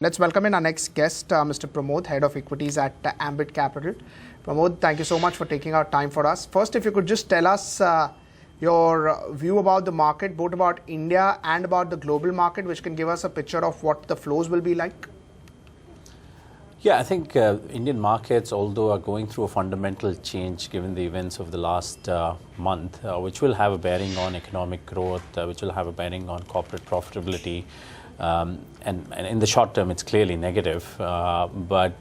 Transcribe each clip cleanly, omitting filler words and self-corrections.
Let's welcome in our next guest, Mr. Pramod, Head of Equities at Ambit Capital. Pramod, thank you so much for taking our time for us. First, if you could just tell us your view about the market, both about India and about the global market, which can give us a picture of what the flows will be like. Yeah, I think Indian markets, although are going through a fundamental change given the events of the last month, which will have a bearing on economic growth, which will have a bearing on corporate profitability. And in the short term, it's clearly negative. But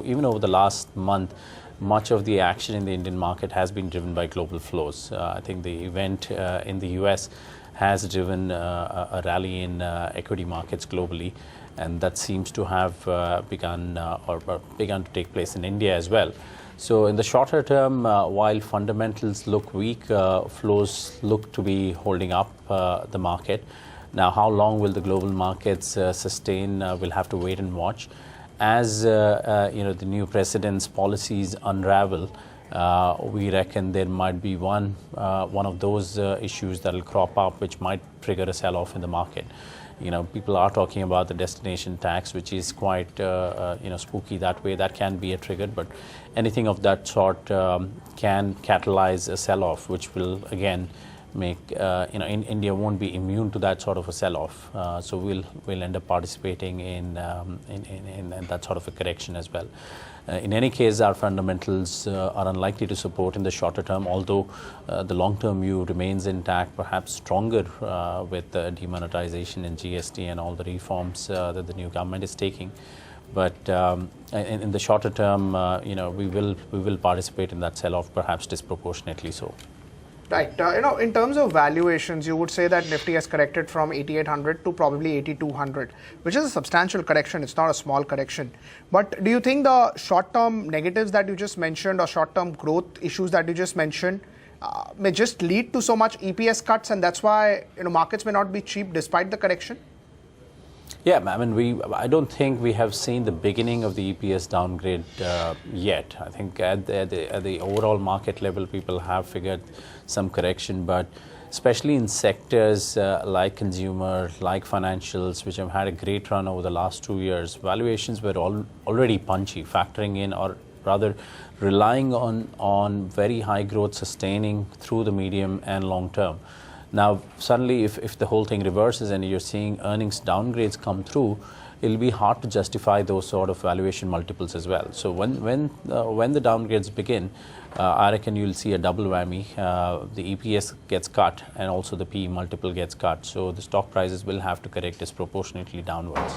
even over the last month, much of the action in the Indian market has been driven by global flows. I think the event in the US has driven a rally in equity markets globally. And that seems to have begun to take place in India as well. So in the shorter term, while fundamentals look weak, flows look to be holding up the market. Now, how long will the global markets sustain? We'll have to wait and watch. As the new president's policies unravel, we reckon there might be one of those issues that will crop up, which might trigger a sell-off in the market. People are talking about the destination tax, which is quite spooky that way. That can be a trigger, but anything of that sort can catalyze a sell-off, which will again make India won't be immune to that sort of a sell-off. So we'll end up participating in that sort of a correction as well. In any case, our fundamentals are unlikely to support in the shorter term, although the long-term view remains intact, perhaps stronger with demonetization and GST and all the reforms that the new government is taking. But in the shorter term, we will participate in that sell-off, perhaps disproportionately so. Right. In terms of valuations, you would say that Nifty has corrected from 8,800 to probably 8,200, which is a substantial correction. It's not a small correction. But do you think the short-term negatives that you just mentioned or short-term growth issues that you just mentioned may just lead to so much EPS cuts, and that's why markets may not be cheap despite the correction? Yeah, I mean, I don't think we have seen the beginning of the EPS downgrade yet. I think at the overall market level, people have figured some correction, but especially in sectors like consumer, like financials, which have had a great run over the last 2 years, valuations were already punchy, factoring in, or rather relying on very high growth sustaining through the medium and long term. Now, suddenly, if the whole thing reverses and you're seeing earnings downgrades come through, it'll be hard to justify those sort of valuation multiples as well. So when the downgrades begin, I reckon you'll see a double whammy. The EPS gets cut and also the PE multiple gets cut. So the stock prices will have to correct disproportionately downwards.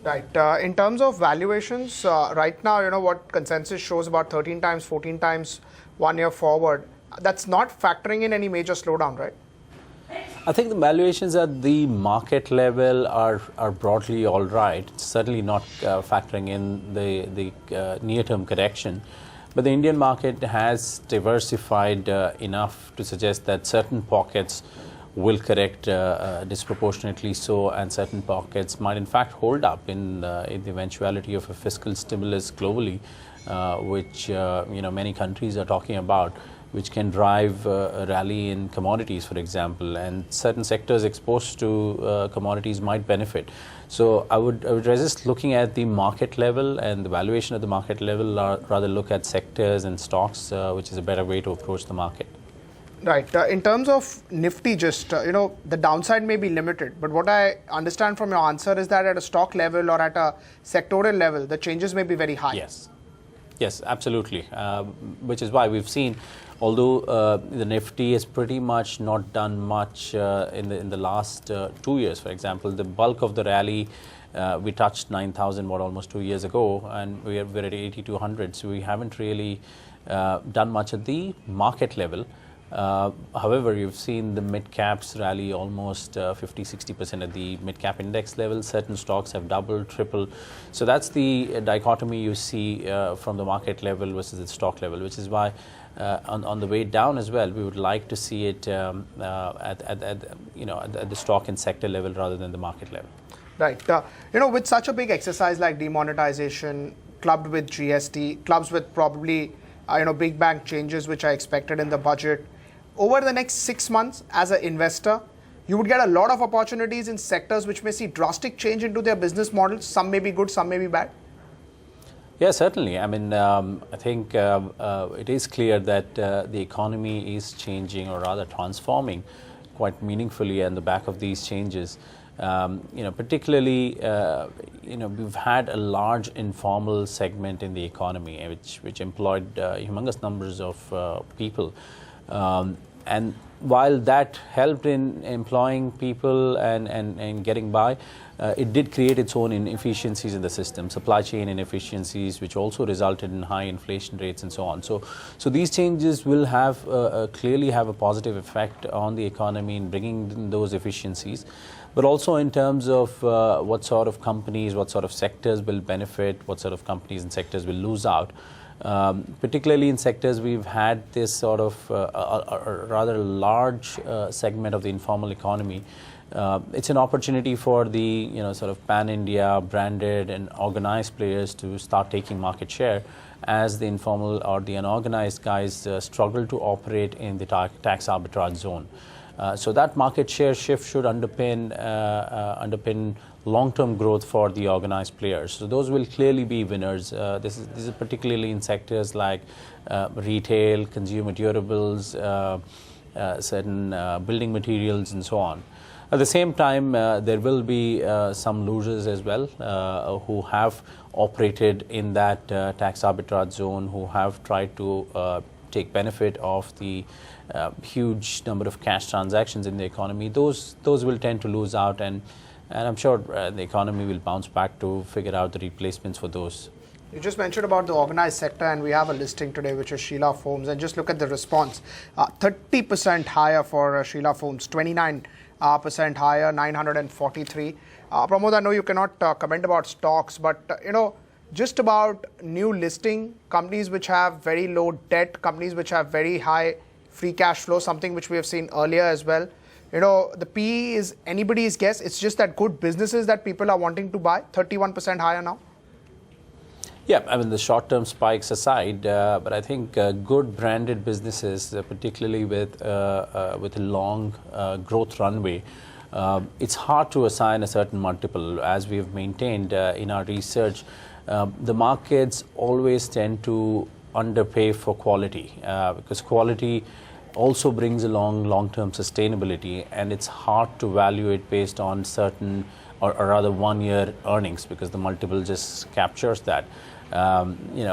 Right. In terms of valuations, right now, what consensus shows about 13 times, 14 times 1 year forward. That's not factoring in any major slowdown, right? I think the valuations at the market level are broadly all right. It's certainly not factoring in the near-term correction. But the Indian market has diversified enough to suggest that certain pockets will correct disproportionately so, and certain pockets might in fact hold up in the eventuality of a fiscal stimulus globally, which many countries are talking about, which can drive a rally in commodities, for example, and certain sectors exposed to commodities might benefit. So I would resist looking at the market level and the valuation at the market level, rather look at sectors and stocks, which is a better way to approach the market. Right. In terms of Nifty, just, the downside may be limited, but what I understand from your answer is that at a stock level or at a sectoral level, the changes may be very high. Yes, absolutely. Which is why we've seen, although the Nifty has pretty much not done much in the last 2 years, for example, the bulk of the rally, we touched 9,000 almost 2 years ago, and we're at 8,200. So we haven't really done much at the market level. However, you've seen the mid-caps rally almost 50-60% at the mid-cap index level. Certain stocks have doubled, tripled. So that's the dichotomy you see from the market level versus the stock level, which is why on the way down as well, we would like to see it at the stock and sector level rather than the market level. Right. With such a big exercise like demonetization, clubbed with GST, clubs with probably big bank changes which are expected in the budget, over the next 6 months as an investor, you would get a lot of opportunities in sectors which may see drastic change into their business models. Some may be good, some may be bad. Yeah, certainly. I mean, I think it is clear that the economy is changing, or rather transforming quite meaningfully on the back of these changes. Particularly, we've had a large informal segment in the economy, which employed humongous numbers of people. And while that helped in employing people and getting by, it did create its own inefficiencies in the system, supply chain inefficiencies, which also resulted in high inflation rates and so on. So these changes will have clearly have a positive effect on the economy in bringing in those efficiencies, but also in terms of what sort of companies, what sort of sectors will benefit, what sort of companies and sectors will lose out. Particularly in sectors we've had this sort of a rather large segment of the informal economy. It's an opportunity for the sort of pan-India branded and organized players to start taking market share as the informal or the unorganized guys struggle to operate in the tax arbitrage zone. So that market share shift should underpin long-term growth for the organized players. So those will clearly be winners. This is particularly in sectors like retail, consumer durables, certain building materials, and so on. At the same time, there will be some losers as well who have operated in that tax arbitrage zone, who have tried to take benefit of the huge number of cash transactions in the economy. Those will tend to lose out, and I'm sure the economy will bounce back to figure out the replacements for those. You just mentioned about the organized sector, and we have a listing today which is Sheela Foams, and just look at the response. 30% higher for Sheela Foams, 29% higher, 943. Pramod, I know you cannot comment about stocks, but just about new listing, companies which have very low debt, companies which have very high free cash flow, something which we have seen earlier as well. The PE is anybody's guess. It's just that good businesses that people are wanting to buy, 31% higher now. Yeah, I mean, the short-term spikes aside, but I think good branded businesses, particularly with a long growth runway, it's hard to assign a certain multiple. As we have maintained in our research, the markets always tend to underpay for quality because quality also brings along long-term sustainability, and it's hard to value it based on certain or rather 1 year earnings because the multiple just captures that.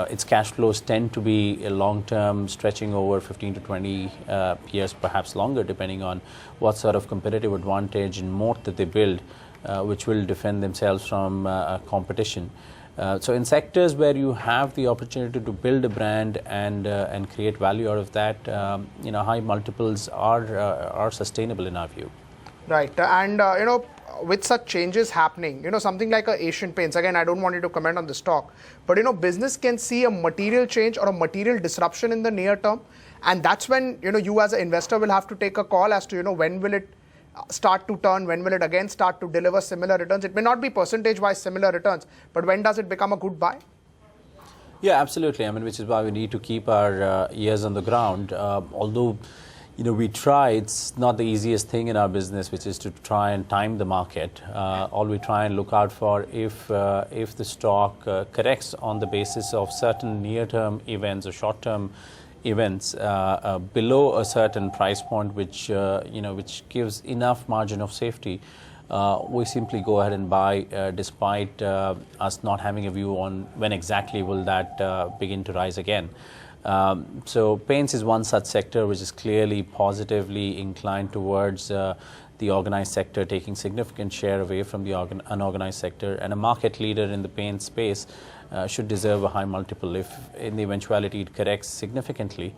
Its cash flows tend to be a long-term, stretching over 15 to 20 years, perhaps longer, depending on what sort of competitive advantage and moat that they build, which will defend themselves from competition. So in sectors where you have the opportunity to build a brand and create value out of that, high multiples are sustainable in our view. Right, and with such changes happening, something like Asian Paints, again, I don't want you to comment on the stock, but business can see a material change or a material disruption in the near term, and that's when you as an investor will have to take a call as to when will it start to turn, when will it again start to deliver similar returns. It may not be percentage-wise similar returns, but when does it become a good buy? Yeah, absolutely. I mean, which is why we need to keep our ears on the ground. Although, we try, it's not the easiest thing in our business, which is to try and time the market. All we try and look out for if the stock corrects on the basis of certain near-term events or short-term events below a certain price point, which gives enough margin of safety, we simply go ahead and buy, despite us not having a view on when exactly will that begin to rise again. So paints is one such sector which is clearly positively inclined towards the organized sector taking significant share away from the unorganized sector, and a market leader in the paint space should deserve a high multiple. If in the eventuality it corrects significantly,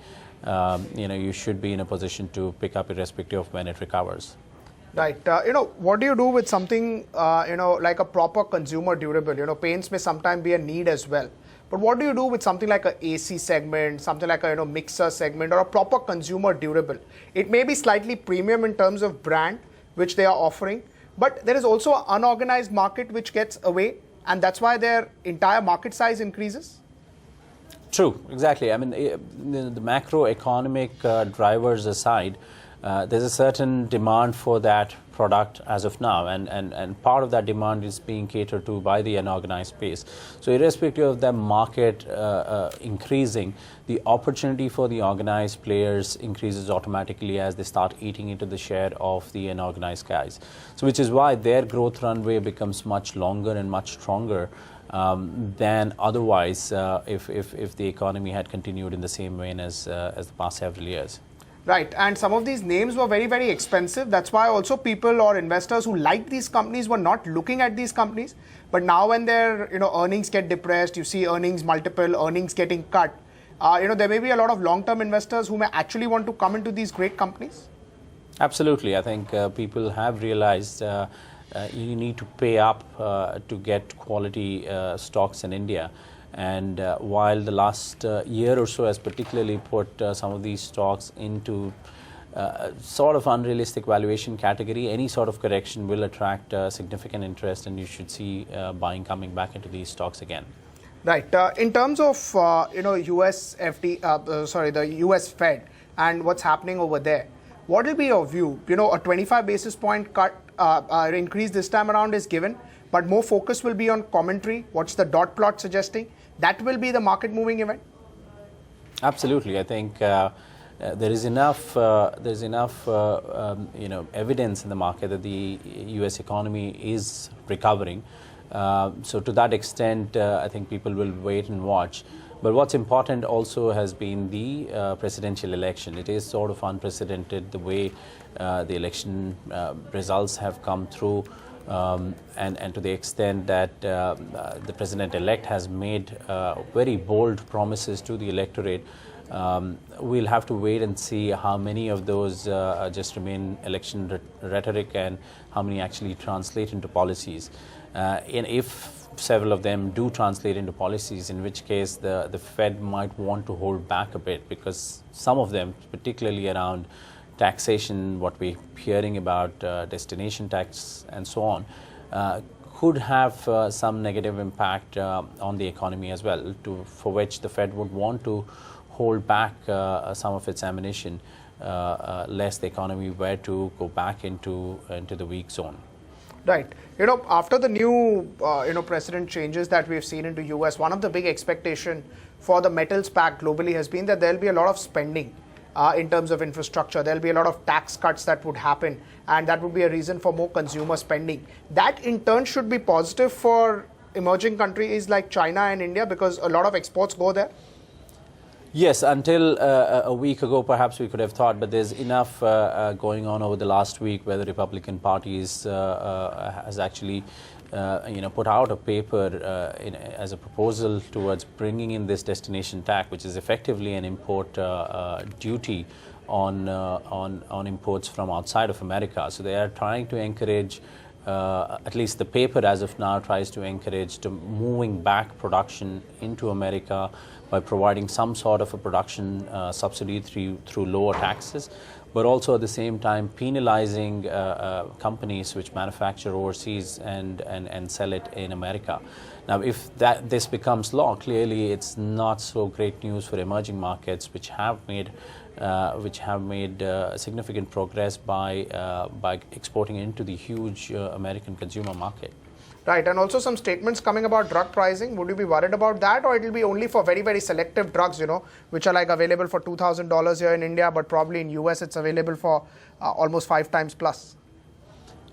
you should be in a position to pick up irrespective of when it recovers. Right. What do you do with something, like a proper consumer durable? Paints may sometimes be a need as well. But what do you do with something like a AC segment, something like a mixer segment, or a proper consumer durable? It may be slightly premium in terms of brand, which they are offering, but there is also an unorganized market which gets away, and that's why their entire market size increases? True, exactly. I mean, the macroeconomic drivers aside, there's a certain demand for that product as of now, and part of that demand is being catered to by the unorganized space. So irrespective of the market increasing, the opportunity for the organized players increases automatically as they start eating into the share of the unorganized guys. So which is why their growth runway becomes much longer and much stronger than otherwise if the economy had continued in the same vein as the past several years. Right, and some of these names were very, very expensive. That's why also people or investors who liked these companies were not looking at these companies. But now when their earnings get depressed, you see earnings multiple, earnings getting cut. There may be a lot of long-term investors who may actually want to come into these great companies. Absolutely, I think people have realized you need to pay up to get quality stocks in India. And while the last year or so has particularly put some of these stocks into sort of unrealistic valuation category, any sort of correction will attract significant interest, and you should see buying coming back into these stocks again. Right. In terms of US the US Fed and what's happening over there, what will be your view? A 25 basis point cut increase this time around is given, but more focus will be on commentary. What's the dot plot suggesting? That will be the market moving event. Absolutely, I think there is enough evidence in the market that the U.S. economy is recovering. So to that extent, I think people will wait and watch. But what's important also has been the presidential election. It is sort of unprecedented the way the election results have come through. And to the extent that the president-elect has made very bold promises to the electorate, we'll have to wait and see how many of those just remain election rhetoric and how many actually translate into policies. And if several of them do translate into policies, in which case the Fed might want to hold back a bit, because some of them, particularly around taxation, what we're hearing about destination tax and so on, could have some negative impact on the economy as well, for which the Fed would want to hold back some of its ammunition, lest the economy were to go back into the weak zone. Right. After the new precedent changes that we've seen into US, one of the big expectation for the metals pact globally has been that there'll be a lot of spending in terms of infrastructure. There'll be a lot of tax cuts that would happen, and that would be a reason for more consumer spending. That in turn should be positive for emerging countries like China and India, because a lot of exports go there. Yes, until a week ago, perhaps we could have thought, but there's enough going on over the last week where the Republican Party has actually put out a paper as a proposal towards bringing in this destination tax, which is effectively an import duty on imports from outside of America. So they are trying to encourage, at least the paper as of now tries to encourage moving back production into America by providing some sort of a production subsidy through lower taxes, but also at the same time penalizing companies which manufacture overseas and sell it in America. Now, if this becomes law, clearly it's not so great news for emerging markets, which have made significant progress by exporting into the huge American consumer market. Right, and also some statements coming about drug pricing. Would you be worried about that, or it will be only for very, very selective drugs, which are like available for $2,000 here in India, but probably in US it's available for almost 5 times plus?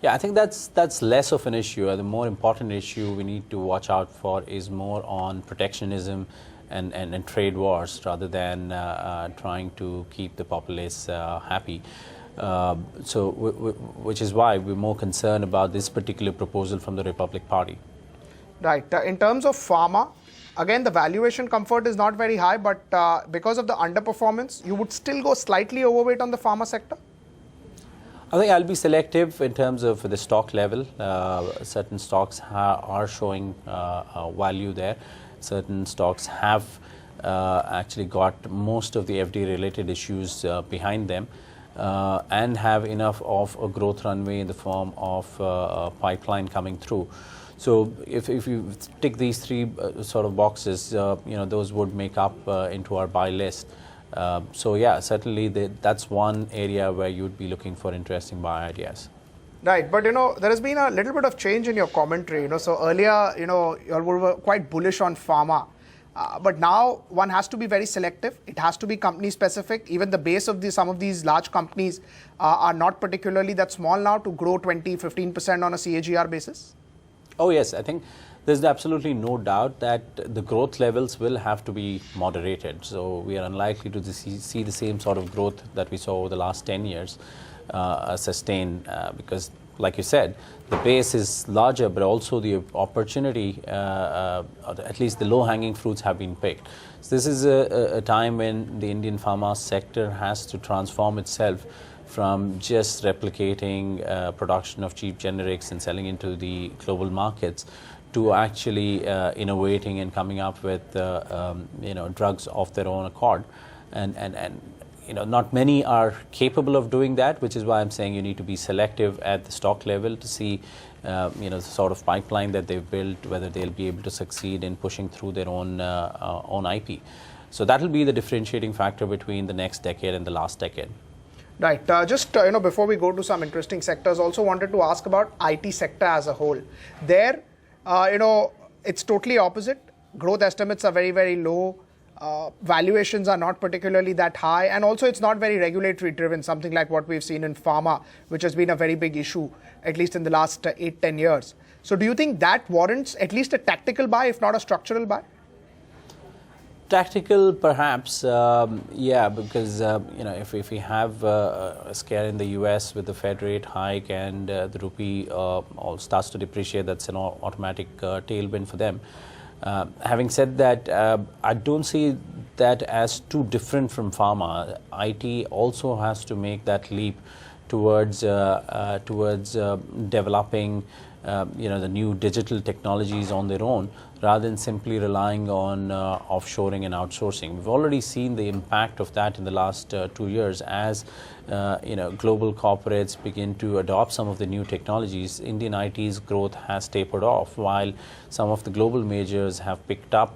Yeah, I think that's less of an issue. The more important issue we need to watch out for is more on protectionism and trade wars, rather than trying to keep the populace happy. Which is why we're more concerned about this particular proposal from the Republic Party. Right. In terms of pharma, again, the valuation comfort is not very high, but because of the underperformance, you would still go slightly overweight on the pharma sector? I think I'll be selective in terms of the stock level. Certain stocks are showing value there. Certain stocks have actually got most of the FD-related issues behind them. And have enough of a growth runway in the form of a pipeline coming through. So if you tick these three sort of boxes, those would make up into our buy list. So yeah, certainly that's one area where you'd be looking for interesting buy ideas. Right, but there has been a little bit of change in your commentary. So earlier, you all were quite bullish on pharma, but now one has to be very selective. It has to be company specific. Even the base of some of these large companies are not particularly that small now to grow 20-15% on a CAGR basis. Oh yes, I think there's absolutely no doubt that the growth levels will have to be moderated. So we are unlikely to see the same sort of growth that we saw over the last 10 years sustain because, like you said, the base is larger, but also the opportunity, or at least the low-hanging fruits have been picked. So this is a time when the Indian pharma sector has to transform itself from just replicating production of cheap generics and selling into the global markets to actually innovating and coming up with drugs of their own accord, and not many are capable of doing that, which is why I'm saying you need to be selective at the stock level to see the sort of pipeline that they've built, whether they'll be able to succeed in pushing through their own IP. So that will be the differentiating factor between the next decade and the last decade. Right. Just before we go to some interesting sectors, also wanted to ask about IT sector as a whole. There, it's totally opposite. Growth estimates are very, very low. Valuations are not particularly that high, and also it's not very regulatory driven, something like what we've seen in pharma, which has been a very big issue, at least in the last 8-10 years. So do you think that warrants at least a tactical buy, if not a structural buy? Tactical, perhaps, yeah, because if we have a scare in the US with the Fed rate hike and the rupee all starts to depreciate, that's an automatic tailwind for them. Having said that, I don't see that as too different from pharma. IT also has to make that leap towards developing the new digital technologies on their own, rather than simply relying on offshoring and outsourcing. We've already seen the impact of that in the last 2 years as global corporates begin to adopt some of the new technologies. Indian IT's growth has tapered off, while some of the global majors have picked up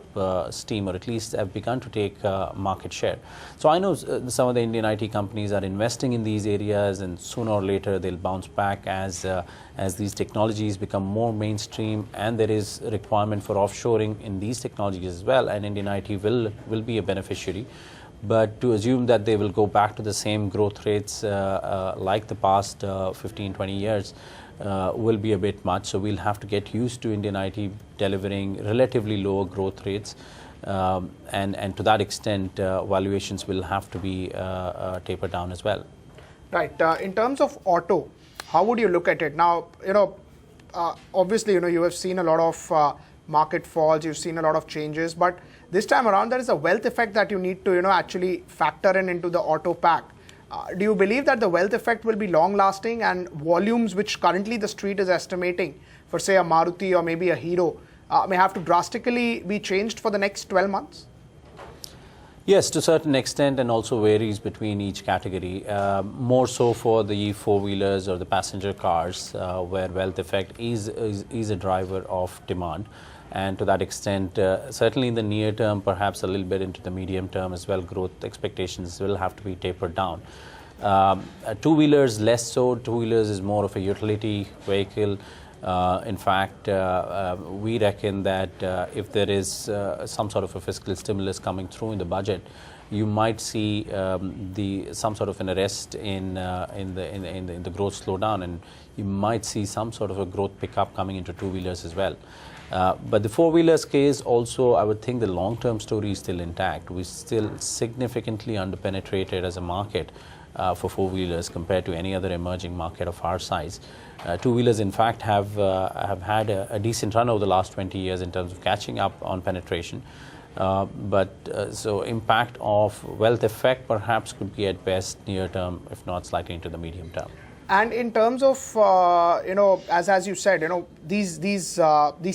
steam, or at least have begun to take market share. So I know some of the Indian IT companies are investing in these areas, and sooner or later they'll bounce back as these technologies become more mainstream, and there is a requirement for offshoring in these technologies as well, and Indian IT will be a beneficiary. But to assume that they will go back to the same growth rates like the past 15-20 years will be a bit much. So we'll have to get used to Indian IT delivering relatively lower growth rates, and to that extent valuations will have to be tapered down as well. Right. In terms of auto, how would you look at it now? Obviously, you have seen a lot of market falls, you've seen a lot of changes, but this time around there is a wealth effect that you need to actually factor into the auto pack. Do you believe that the wealth effect will be long lasting, and volumes which currently the street is estimating for, say, a Maruti or maybe a Hero may have to drastically be changed for the next 12 months? Yes, to a certain extent, and also varies between each category. More so for the four-wheelers or the passenger cars, where wealth effect is a driver of demand. And to that extent, certainly in the near term, perhaps a little bit into the medium term as well, growth expectations will have to be tapered down. Two-wheelers less so. Two-wheelers is more of a utility vehicle. In fact, we reckon that if there is some sort of a fiscal stimulus coming through in the budget, you might see some sort of an arrest in the growth slowdown, and you might see some sort of a growth pickup coming into two-wheelers as well. But the four-wheelers case also, I would think the long-term story is still intact. We're still significantly underpenetrated as a market for four-wheelers compared to any other emerging market of our size. Two-wheelers, in fact, have had a decent run over the last 20 years in terms of catching up on penetration. So impact of wealth effect perhaps could be at best near term, if not slightly into the medium term. And in terms of as you said, these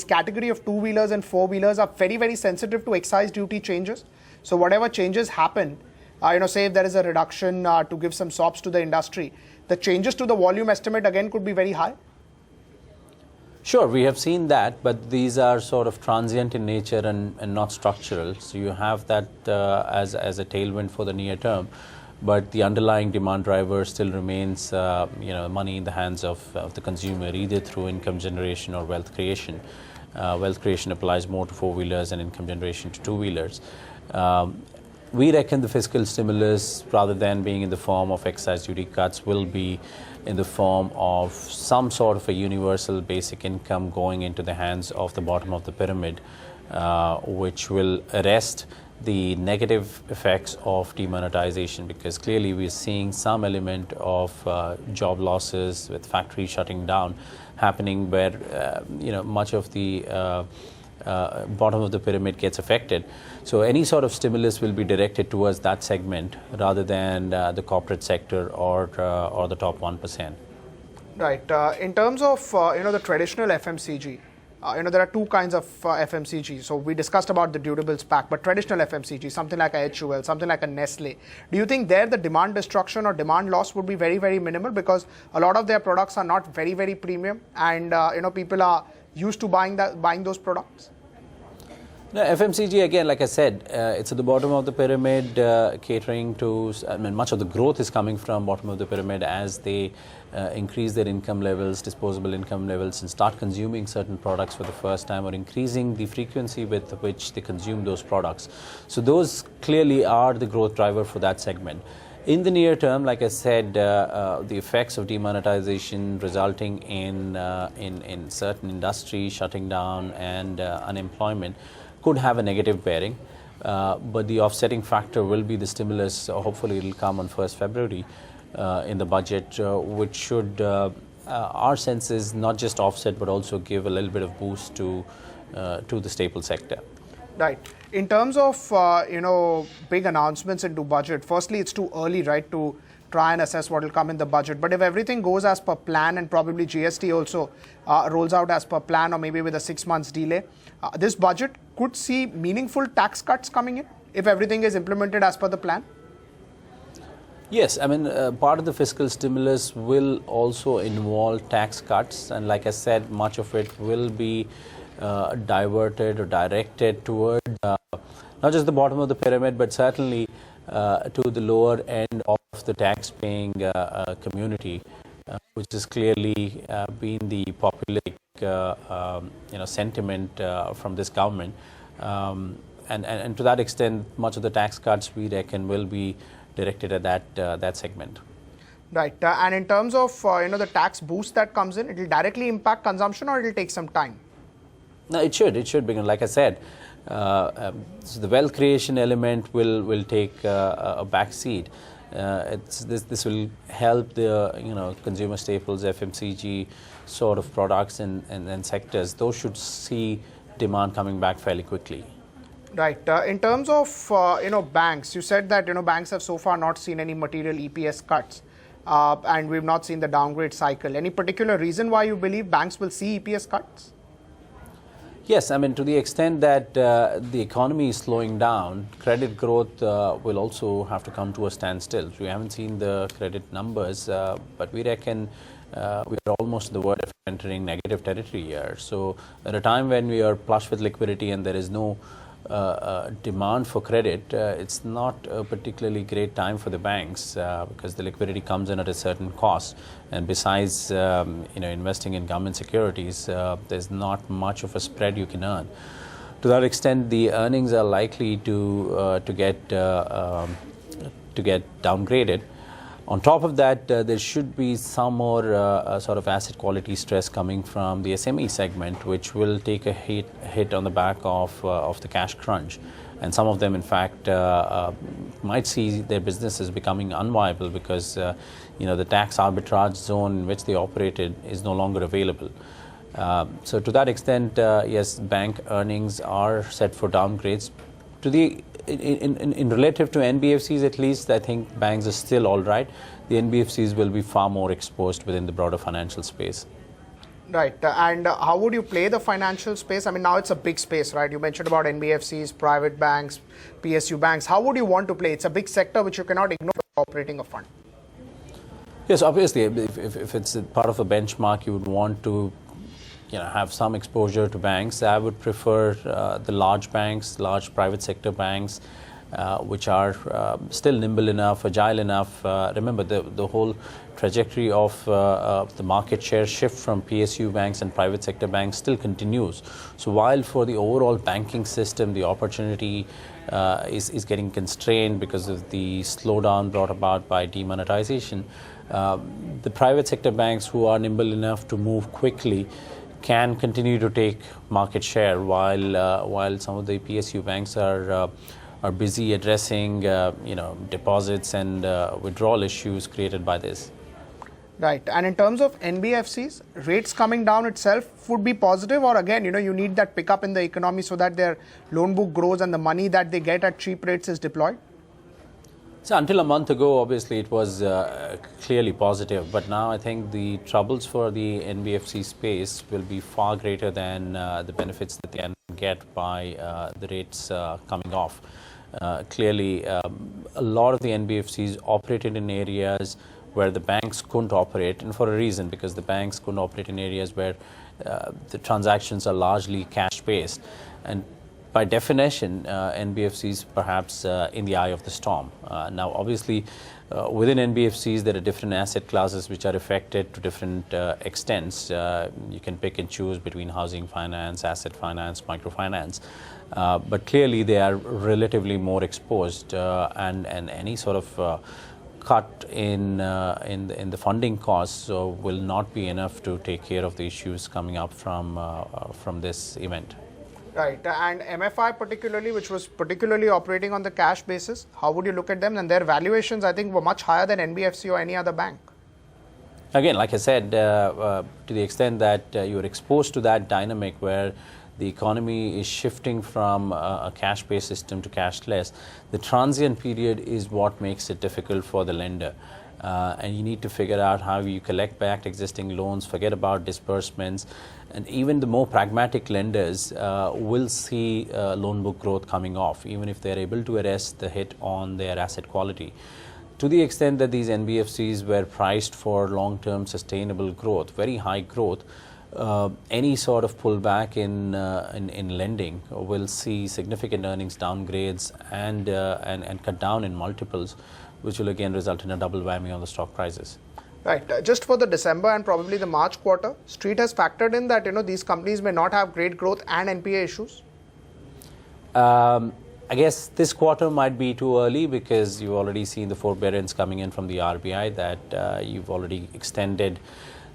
category of two-wheelers and four-wheelers are very, very sensitive to excise duty changes. So whatever changes happen, say if there is a reduction to give some sops to the industry, the changes to the volume estimate again could be very high. Sure, we have seen that, but these are sort of transient in nature and not structural. So you have that as a tailwind for the near term. but the underlying demand driver still remains money in the hands of the consumer, either through income generation or wealth creation. Wealth creation applies more to four-wheelers and income generation to two-wheelers. We reckon the fiscal stimulus, rather than being in the form of excise duty cuts, will be in the form of some sort of a universal basic income going into the hands of the bottom of the pyramid, which will arrest the negative effects of demonetization, because clearly we're seeing some element of job losses with factories shutting down happening, where much of the bottom of the pyramid gets affected. So any sort of stimulus will be directed towards that segment rather than the corporate sector or the top 1%. Right. In terms of the traditional FMCG, there are two kinds of FMCG. So we discussed about the durables pack, but traditional FMCG, something like a HUL, something like a Nestle. Do you think there the demand destruction or demand loss would be very, very minimal, because a lot of their products are not very, very premium, and people are used to buying those products? No, FMCG, again, like I said, it's at the bottom of the pyramid, catering to, much of the growth is coming from bottom of the pyramid as they increase their income levels, disposable income levels, and start consuming certain products for the first time, or increasing the frequency with which they consume those products. So those clearly are the growth driver for that segment. In the near term, like I said, the effects of demonetization resulting in certain industries shutting down and unemployment could have a negative bearing, but the offsetting factor will be the stimulus. Hopefully, it will come on 1st February in the budget, which should, our sense is, not just offset but also give a little bit of boost to the staple sector. Right. In terms of big announcements into budget, firstly, it's too early, right, to try and assess what will come in the budget. But if everything goes as per plan, and probably GST also rolls out as per plan, or maybe with a 6 months delay, this budget could see meaningful tax cuts coming in if everything is implemented as per the plan. Yes, part of the fiscal stimulus will also involve tax cuts, and like I said, much of it will be diverted or directed toward not just the bottom of the pyramid, but certainly to the lower end of the tax-paying community, which has clearly been the populist sentiment from this government, and to that extent, much of the tax cuts we reckon will be directed at that segment. Right. And in terms of the tax boost that comes in, it will directly impact consumption, or it will take some time? No, it should begin. Like I said, so the wealth creation element will take a back seat. This will help the consumer staples, FMCG sort of products and sectors. Those should see demand coming back fairly quickly. Right. In terms of banks, you said that banks have so far not seen any material EPS cuts, and we've not seen the downgrade cycle. Any particular reason why you believe banks will see EPS cuts? Yes, to the extent that the economy is slowing down, credit growth will also have to come to a standstill. We haven't seen the credit numbers, but we reckon we're almost on the verge of entering negative territory here. So at a time when we are flush with liquidity and there is no demand for credit, it's not a particularly great time for the banks, because the liquidity comes in at a certain cost, and besides investing in government securities, there's not much of a spread you can earn. To that extent, the earnings are likely to get downgraded. On top of that, there should be some more sort of asset quality stress coming from the SME segment, which will take a hit on the back of the cash crunch. And some of them, in fact, might see their businesses becoming unviable because the tax arbitrage zone in which they operated is no longer available. So to that extent, yes, bank earnings are set for downgrades. In relative to NBFCs, at least, I think banks are still all right. The NBFCs will be far more exposed within the broader financial space. Right. And how would you play the financial space? Now it's a big space, right? You mentioned about NBFCs, private banks, PSU banks. How would you want to play? It's a big sector which you cannot ignore operating a fund. Yes, obviously, if it's a part of a benchmark, you would want to have some exposure to banks. I would prefer the large banks, large private sector banks, which are still nimble enough, agile enough. Remember, the whole trajectory of the market share shift from PSU banks and private sector banks still continues. So while for the overall banking system, the opportunity is getting constrained because of the slowdown brought about by demonetization, the private sector banks who are nimble enough to move quickly can continue to take market share while some of the PSU banks are busy addressing deposits and withdrawal issues created by this. Right. And in terms of NBFCs, rates coming down itself would be positive, or again, you need that pickup in the economy so that their loan book grows and the money that they get at cheap rates is deployed? So until a month ago, obviously, it was clearly positive. But now I think the troubles for the NBFC space will be far greater than the benefits that they can get by the rates coming off. Clearly, a lot of the NBFCs operated in areas where the banks couldn't operate, and for a reason, because the banks couldn't operate in areas where the transactions are largely cash-based. And by definition, NBFCs perhaps in the eye of the storm. Now, obviously, within NBFCs, there are different asset classes which are affected to different extents. You can pick and choose between housing finance, asset finance, microfinance. But clearly, they are relatively more exposed, and any sort of cut in the funding costs will not be enough to take care of the issues coming up from this event. Right. And MFI particularly, which was particularly operating on the cash basis, how would you look at them? And their valuations, I think, were much higher than NBFC or any other bank. Again, like I said, to the extent that you're exposed to that dynamic where the economy is shifting from a cash-based system to cashless, the transient period is what makes it difficult for the lender. And you need to figure out how you collect back existing loans, forget about disbursements, and even the more pragmatic lenders will see loan book growth coming off, even if they're able to arrest the hit on their asset quality. To the extent that these NBFCs were priced for long-term sustainable growth, very high growth, any sort of pullback in lending will see significant earnings downgrades and cut down in multiples, which will again result in a double whammy on the stock prices. Right. Just for the December and probably the March quarter, Street has factored in that these companies may not have great growth and NPA issues. I guess this quarter might be too early because you've already seen the forbearance coming in from the RBI that you've already extended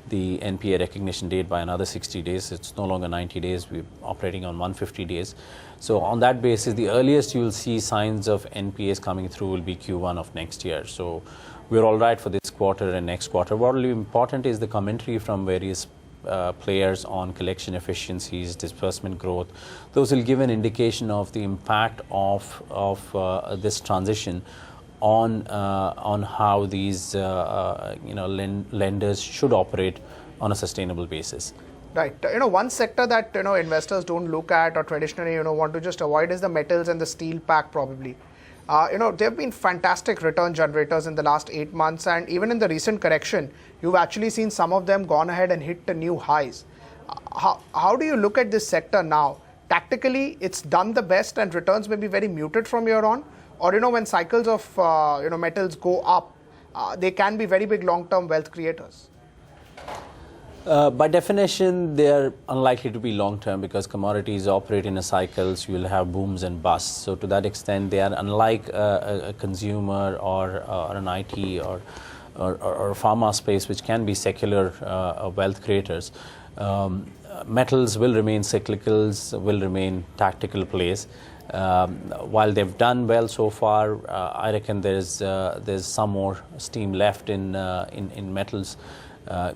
the NPA recognition date by another 60 days. It's no longer 90 days. We're operating on 150 days. So on that basis, the earliest you'll see signs of NPAs coming through will be Q1 of next year. So we're all right for this quarter and next quarter. What will be important is the commentary from various players on collection efficiencies, disbursement growth. Those will give an indication of the impact of this transition on how these lenders should operate on a sustainable basis. Right. One sector that investors don't look at or traditionally want to just avoid is the metals and the steel pack probably. They've been fantastic return generators in the last 8 months, and even in the recent correction, you've actually seen some of them gone ahead and hit the new highs. How do you look at this sector now? Tactically, it's done the best and returns may be very muted from here on. Or, when cycles of, metals go up, they can be very big long-term wealth creators. By definition, they are unlikely to be long-term because commodities operate in a cycles. You will have booms and busts. So to that extent, they are unlike a consumer or an IT or pharma space, which can be secular wealth creators. Metals will remain cyclicals, will remain tactical plays. While they've done well so far, I reckon there's some more steam left in metals.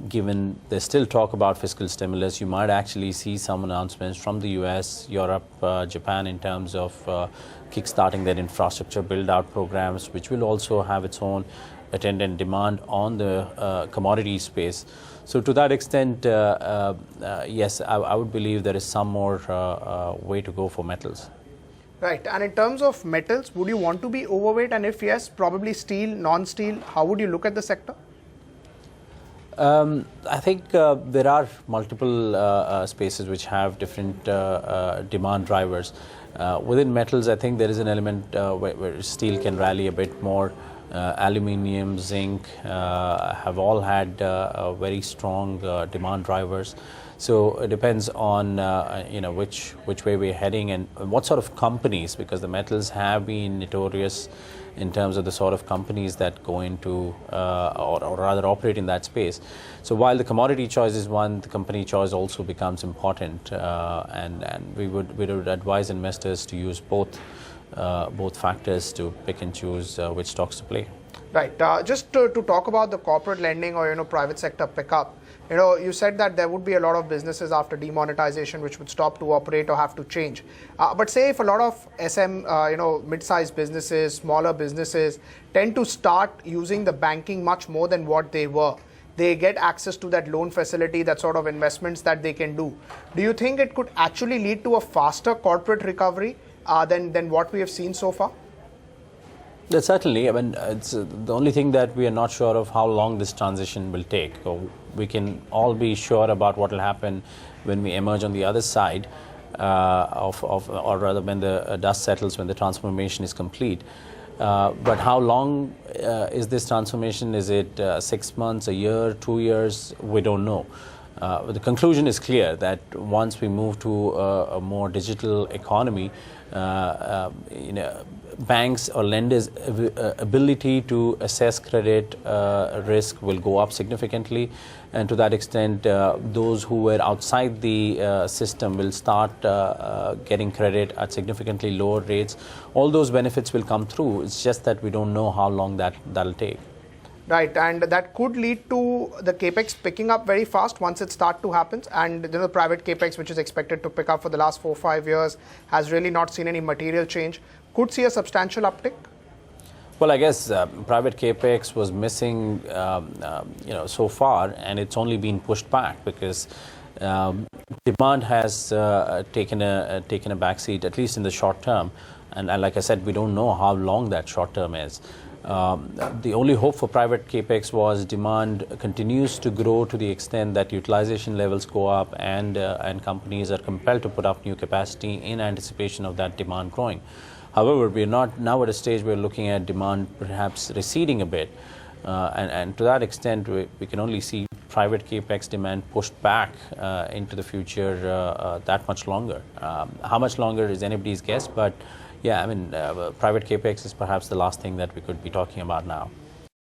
Given there's still talk about fiscal stimulus, you might actually see some announcements from the US, Europe, Japan in terms of kickstarting their infrastructure build-out programs, which will also have its own attendant demand on the commodity space. So to that extent, yes, I would believe there is some more way to go for metals. Right. And in terms of metals, would you want to be overweight? And if yes, probably steel, non-steel, how would you look at the sector? I think there are multiple spaces which have different demand drivers. Within metals, I think there is an element where steel can rally a bit more. Aluminium, zinc have all had very strong demand drivers. So it depends on which way we're heading and what sort of companies, because the metals have been notorious in terms of the sort of companies that go into or rather operate in that space. So while the commodity choice is one, the company choice also becomes important, and we would advise investors to use both factors to pick and choose which stocks to play. Right. Just to talk about the corporate lending or private sector pickup, you said that there would be a lot of businesses after demonetization which would stop to operate or have to change. But say if a lot of mid-sized businesses, smaller businesses tend to start using the banking much more than what they were, they get access to that loan facility, that sort of investments that they can do. Do you think it could actually lead to a faster corporate recovery than what we have seen so far? Certainly. I mean, it's the only thing that we are not sure of how long this transition will take. We can all be sure about what will happen when we emerge on the other side or rather when the dust settles, when the transformation is complete. But how long is this transformation? Is it 6 months, a year, 2 years? We don't know. The conclusion is clear that once we move to a more digital economy, banks or lenders' ability to assess credit risk will go up significantly, and to that extent, those who were outside the system will start getting credit at significantly lower rates. All those benefits will come through. It's just that we don't know how long that'll take. Right, and that could lead to the capex picking up very fast once it starts to happen. And the private capex, which is expected to pick up for the last 4 or 5 years, has really not seen any material change. Could see a substantial uptick. Well, I guess private capex was missing, so far, and it's only been pushed back because demand has taken a backseat, at least in the short term. And like I said, we don't know how long that short term is. The only hope for private capex was demand continues to grow to the extent that utilization levels go up and companies are compelled to put up new capacity in anticipation of that demand growing. However, we're not now at a stage where we're looking at demand perhaps receding a bit, and to that extent, we can only see private capex demand pushed back into the future that much longer. How much longer is anybody's guess, but yeah, I mean, private capex is perhaps the last thing that we could be talking about now.